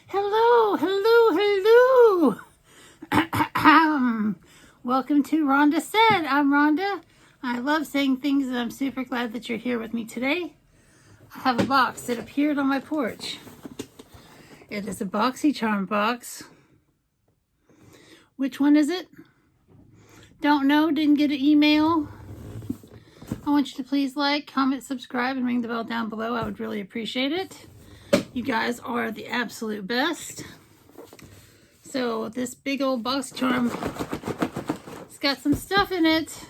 Hello, hello, hello. Welcome to Rhonda Said. I'm Rhonda. I love saying things, and I'm super glad that you're here with me today. I have a box that appeared on my porch. It is a Boxycharm box. Which one is it? Don't know, didn't get an email. I want you to please like, comment, subscribe, and ring the bell down below. I would really appreciate it. You guys are the absolute best. So this big old Boxycharm, it's got some stuff in it.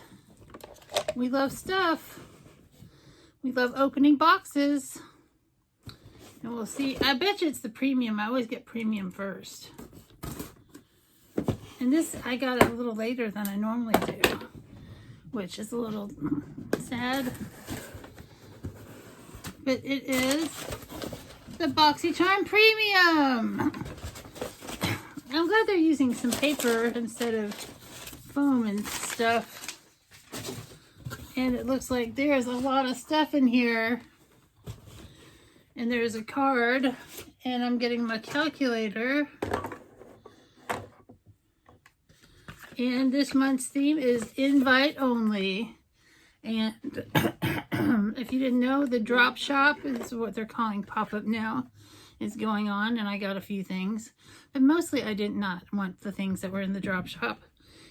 We love stuff. We love opening boxes. And we'll see. I bet you it's the premium. I always get premium first. And this I got a little later than I normally do, which is a little sad. But it is the Boxycharm Premium. I'm glad they're using some paper instead of foam and stuff. And it looks like there's a lot of stuff in here. And there's a card. And I'm getting my calculator. And this month's theme is invite only. And if you didn't know, the drop shop is what they're calling pop-up now, is going on, and I got a few things. But mostly I did not want the things that were in the drop shop.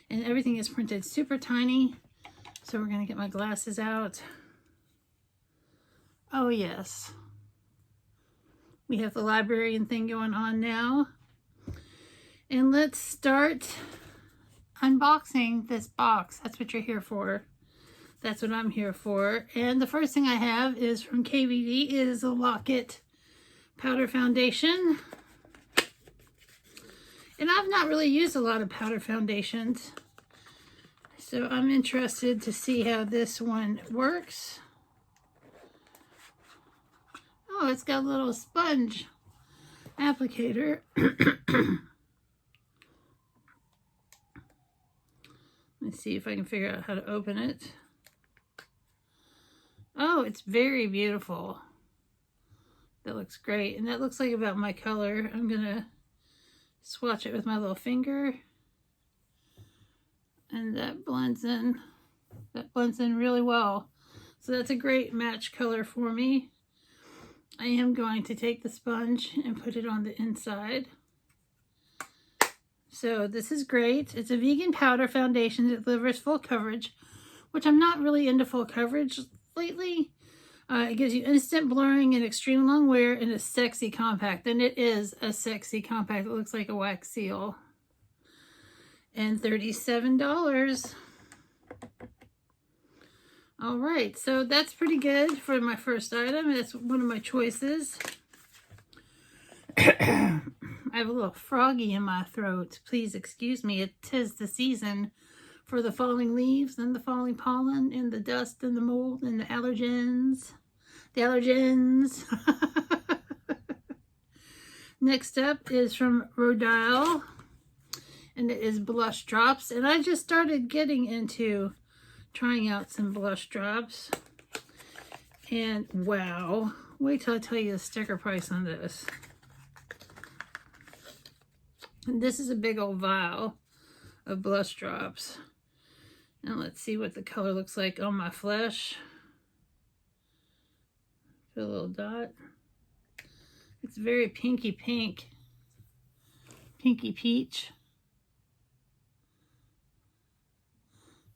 And everything is printed super tiny. So we're going to get my glasses out. Oh yes. We have the librarian thing going on now. And let's start unboxing this box. That's what you're here for. That's what I'm here for. And the first thing I have is from KVD. It is a Lock-It powder foundation. And I've not really used a lot of powder foundations. So I'm interested to see how this one works. Oh, it's got a little sponge applicator. Let's see if I can figure out how to open it. Oh, it's very beautiful. That looks great. And that looks like about my color. I'm going to swatch it with my little finger. And that blends in. That blends in really well. So that's a great match color for me. I am going to take the sponge and put it on the inside. So this is great. It's a vegan powder foundation that delivers full coverage, which I'm not really into full coverage lately. It gives you instant blurring and extreme long wear, and a sexy compact. And it is a sexy compact. It looks like a wax seal. And $37. All right, so that's pretty good for my first item. That's one of my choices. I have a little froggy in my throat. Please excuse me. It is the season for the falling leaves and the falling pollen and the dust and the mold and the allergens. The allergens. Next up is from Rodi, and it is blush drops. And I just started getting into trying out some blush drops. And wow, wait till I tell you the sticker price on this. And this is a big old vial of blush drops. And let's see what the color looks like on my flesh. Put a little dot. It's very pinky pink. Pinky peach.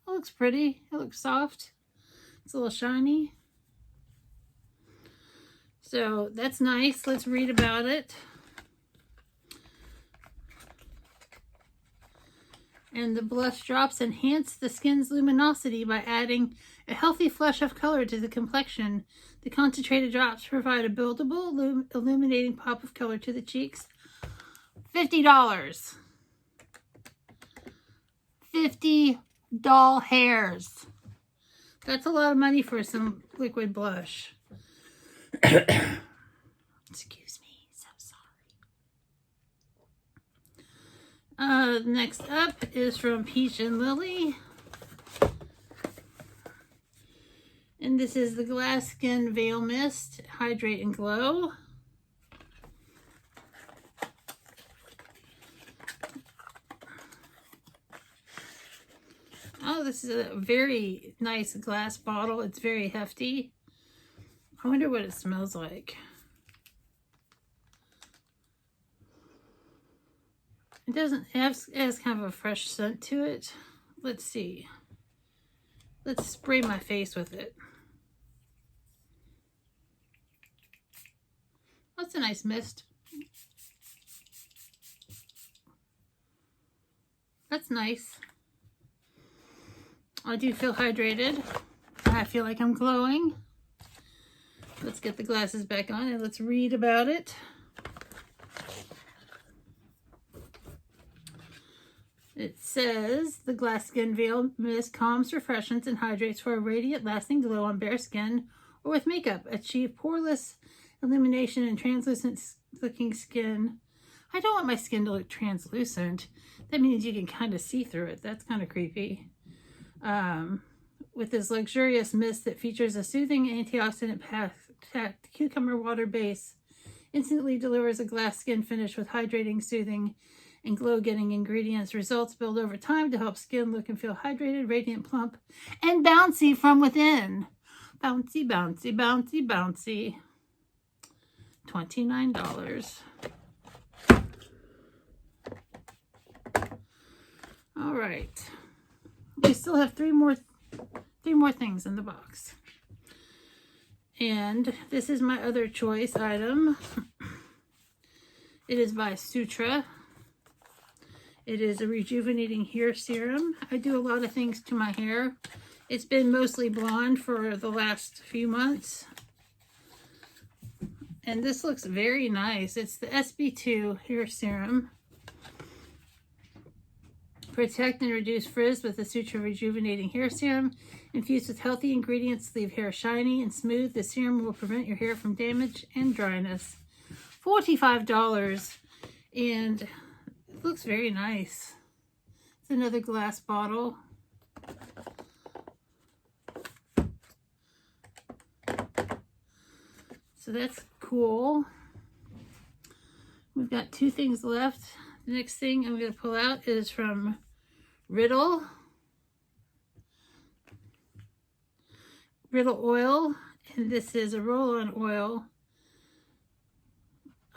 It looks pretty. It looks soft. It's a little shiny. So that's nice. Let's read about it. And the blush drops enhance the skin's luminosity by adding a healthy flush of color to the complexion. The concentrated drops provide a buildable, illuminating pop of color to the cheeks. $50. 50 doll hairs. That's a lot of money for some liquid blush. Excuse me. Next up is from Peach and Lily. And this is the Glass Skin Veil Mist Hydrate and Glow. this is a very nice glass bottle. It's very hefty. I wonder what it smells like. It doesn't have, it has kind of a fresh scent to it. Let's see. Let's spray my face with it. That's a nice mist. That's nice. I do feel hydrated. I feel like I'm glowing. Let's get the glasses back on and let's read about it. It says, the Glass Skin Veil Mist calms, refreshes, and hydrates for a radiant, lasting glow on bare skin or with makeup. Achieve poreless illumination and translucent looking skin. I don't want my skin to look translucent. That means you can kind of see through it. That's kind of creepy. With this luxurious mist that features a soothing antioxidant-packed cucumber water base, instantly delivers a glass skin finish with hydrating, soothing, and glow-getting ingredients. Results build over time to help skin look and feel hydrated, radiant, plump, and bouncy from within. Bouncy, bouncy, bouncy, bouncy. $29. All right. We still have three more things in the box. And this is my other choice item. It is by Sutra. It is a rejuvenating hair serum. I do a lot of things to my hair. It's been mostly blonde for the last few months. And this looks very nice. It's the SB2 hair serum. Protect and reduce frizz with the Sutra Rejuvenating Hair Serum. Infused with healthy ingredients, leave hair shiny and smooth. The serum will prevent your hair from damage and dryness. $45. And it looks very nice. It's another glass bottle. So that's cool. We've got two things left. The next thing I'm going to pull out is from Riddle Oil, and this is a roll-on oil.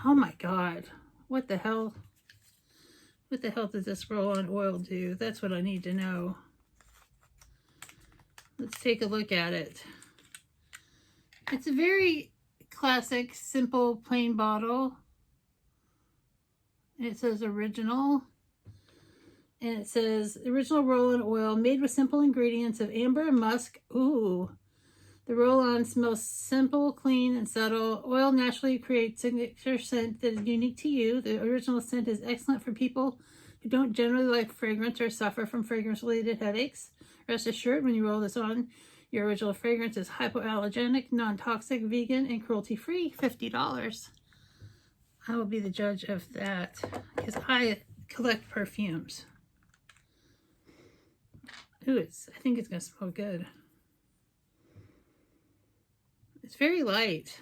Oh my God, what the hell? What the hell does this roll-on oil do? That's what I need to know. Let's take a look at it. It's a very classic, simple, plain bottle. It says original, and it says original roll-on oil made with simple ingredients of amber and musk. Ooh, the roll-on smells simple, clean, and subtle. Oil naturally creates signature scent that is unique to you. The original scent is excellent for people who don't generally like fragrance or suffer from fragrance-related headaches. Rest assured, when you roll this on, your original fragrance is hypoallergenic, non-toxic, vegan, and cruelty-free. $50. I will be the judge of that because I collect perfumes. Ooh, I think it's going to smell good. It's very light.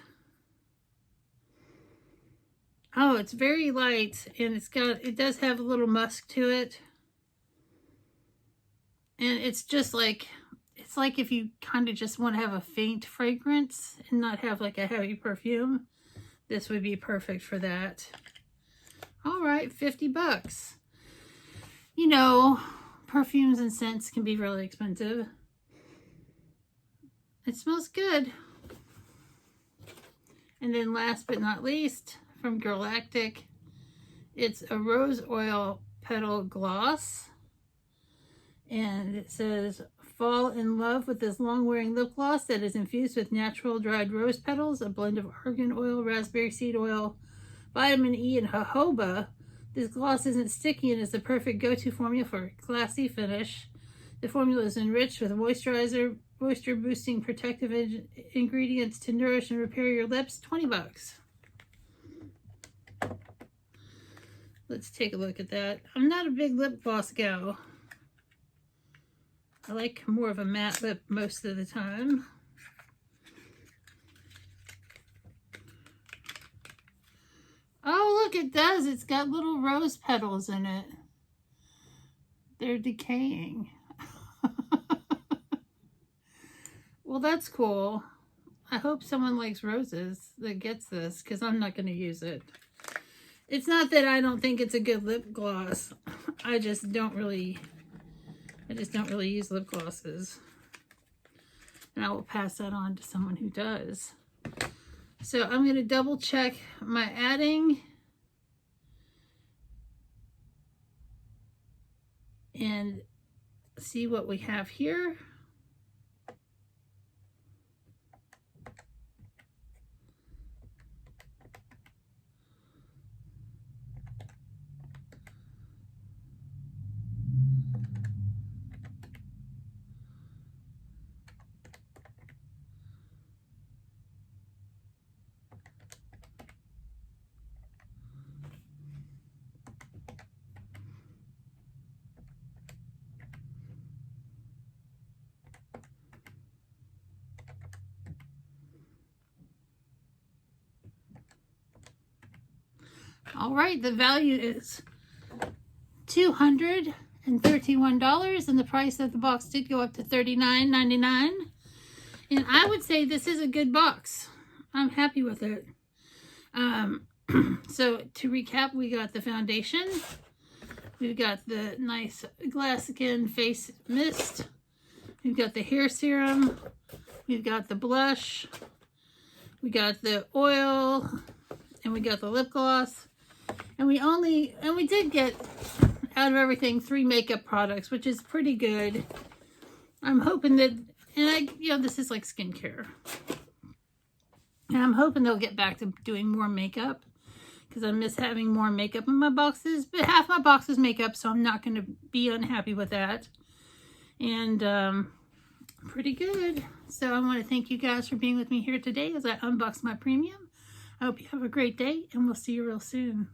Oh, it's very light, and it does have a little musk to it. And it's just like, it's like if you kind of just want to have a faint fragrance and not have like a heavy perfume. This would be perfect for that. All right, $50. You know, perfumes and scents can be really expensive. It smells good. And then last but not least, from Galactic, it's a rose oil petal gloss. And it says, fall in love with this long-wearing lip gloss that is infused with natural dried rose petals, a blend of argan oil, raspberry seed oil, vitamin E, and jojoba. This gloss isn't sticky and is the perfect go-to formula for a classy finish. The formula is enriched with moisture-boosting protective ingredients to nourish and repair your lips. $20. Let's take a look at that. I'm not a big lip gloss gal. I like more of a matte lip most of the time. Oh, look, it does. It's got little rose petals in it. They're decaying. Well, that's cool. I hope someone likes roses that gets this, because I'm not going to use it. It's not that I don't think it's a good lip gloss. I just don't really use lip glosses. And I will pass that on to someone who does. So I'm going to double check my adding. And see what we have here. All right, the value is $231, and the price of the box did go up to $39.99. And I would say this is a good box. I'm happy with it. So to recap, we got the foundation. We've got the nice glass skin face mist. We've got the hair serum. We've got the blush. We got the oil. And we got the lip gloss. And we did get, out of everything, 3 makeup products, which is pretty good. I'm hoping that, this is like skincare. And I'm hoping they'll get back to doing more makeup, because I miss having more makeup in my boxes. But half my box is makeup, so I'm not going to be unhappy with that. And pretty good. So I want to thank you guys for being with me here today as I unbox my premium. I hope you have a great day, and we'll see you real soon.